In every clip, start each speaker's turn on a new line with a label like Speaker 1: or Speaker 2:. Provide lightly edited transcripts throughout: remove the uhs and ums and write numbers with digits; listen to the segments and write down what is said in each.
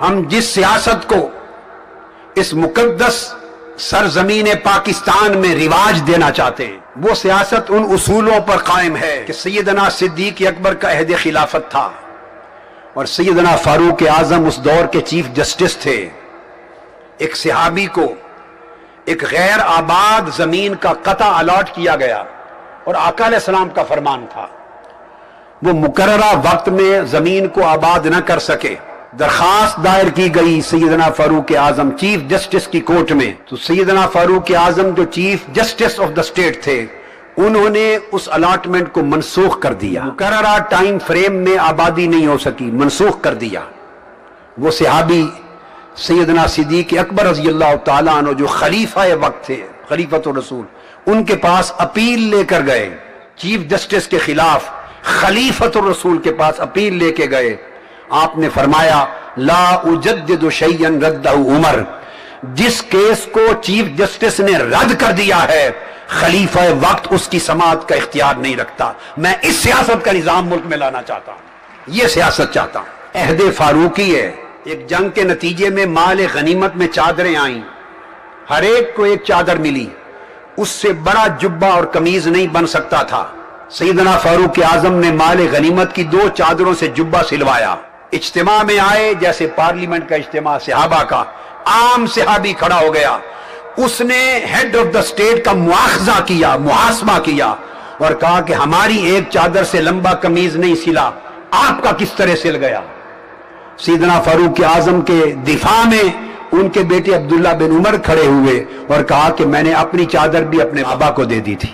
Speaker 1: ہم جس سیاست کو اس مقدس سرزمین پاکستان میں رواج دینا چاہتے ہیں وہ سیاست ان اصولوں پر قائم ہے کہ سیدنا صدیق اکبر کا عہد خلافت تھا اور سیدنا فاروق اعظم اس دور کے چیف جسٹس تھے. ایک صحابی کو ایک غیر آباد زمین کا قطع الاٹ کیا گیا اور آقا علیہ السلام کا فرمان تھا وہ مقررہ وقت میں زمین کو آباد نہ کر سکے. درخواست دائر کی گئی سیدنا فاروق اعظم چیف جسٹس کی کورٹ میں. تو سیدنا فاروق اعظم جو chief justice of the state تھے انہوں نے اس الاٹمنٹ کو منسوخ کر دیا. مقررہ ٹائم فریم میں آبادی نہیں ہو سکی، منسوخ کر دیا. وہ صحابی سیدنا صدیق اکبر رضی اللہ تعالیٰ عنہ جو خلیفہ وقت تھے، خلیفۃ الرسول، ان کے پاس اپیل لے کر گئے. چیف جسٹس کے خلاف خلیفۃ الرسول کے پاس اپیل لے کے گئے. آپ نے فرمایا لا اجدد شیئا ردہ عمر، جس کیس کو چیف جسٹس نے رد کر دیا ہے خلیفہ وقت اس کی سماعت کا اختیار نہیں رکھتا. میں اس سیاست کا نظام ملک میں لانا چاہتا ہوں، یہ سیاست چاہتا ہوں. عہد فاروقی ہے. ایک جنگ کے نتیجے میں مال غنیمت میں چادریں آئیں، ہر ایک کو ایک چادر ملی. اس سے بڑا جبہ اور قمیض نہیں بن سکتا تھا. سیدنا فاروق اعظم نے مال غنیمت کی 2 چادروں سے جبہ سلوایا. اجتماع میں آئے جیسے پارلیمنٹ کا اجتماع صحابہ کا، عام صحابی کھڑا ہو گیا. اس نے ہیڈ آف دا اسٹیٹ کا مواخذہ کیا، محاسبہ کیا اور کہا کہ ہماری ایک چادر سے لمبا قمیض نہیں سلا، آپ کا کس طرح سل گیا؟ سیدنا فاروق اعظم کے دفاع میں ان کے بیٹے عبداللہ بن عمر کھڑے ہوئے اور کہا کہ میں نے اپنی چادر بھی اپنے بابا کو دے دی تھی.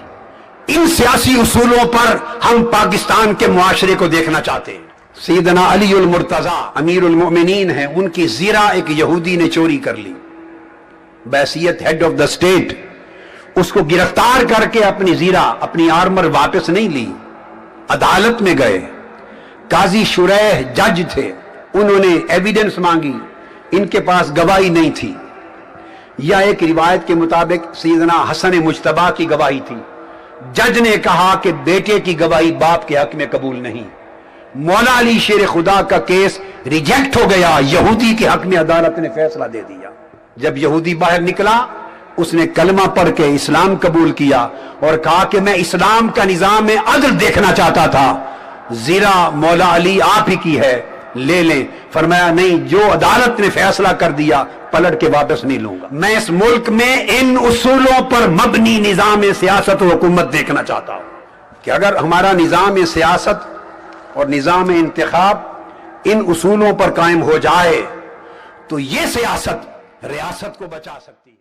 Speaker 1: ان سیاسی اصولوں پر ہم پاکستان کے معاشرے کو دیکھنا چاہتے ہیں. سیدنا علی المرتضیٰ امیر المؤمنین ہیں، ان کی زیرہ ایک یہودی نے چوری کر لی بحیثیت ہیڈ آف دا اسٹیٹ. اس کو گرفتار کر کے اپنی زیرہ، اپنی آرمر واپس نہیں لی. عدالت میں گئے، قاضی شریح جج تھے، انہوں نے ایویڈنس مانگی، ان کے پاس گواہی نہیں تھی. یا ایک روایت کے مطابق سیدنا حسن مجتبیٰ کی گواہی تھی. جج نے کہا کہ بیٹے کی گواہی باپ کے حق میں قبول نہیں. مولا علی شیر خدا کا کیس ریجیکٹ ہو گیا، یہودی کے حق میں عدالت نے فیصلہ دے دیا. جب یہودی باہر نکلا اس نے کلمہ پڑھ کے اسلام قبول کیا اور کہا کہ میں اسلام کا نظام عدل دیکھنا چاہتا تھا، زیرہ مولا علی آپ ہی کی ہے، لے لیں. فرمایا نہیں، جو عدالت نے فیصلہ کر دیا پلٹ کے واپس نہیں لوں گا. میں اس ملک میں ان اصولوں پر مبنی نظام سیاست و حکومت دیکھنا چاہتا ہوں کہ اگر ہمارا نظام سیاست اور نظام انتخاب ان اصولوں پر قائم ہو جائے تو یہ سیاست ریاست کو بچا سکتی ہے.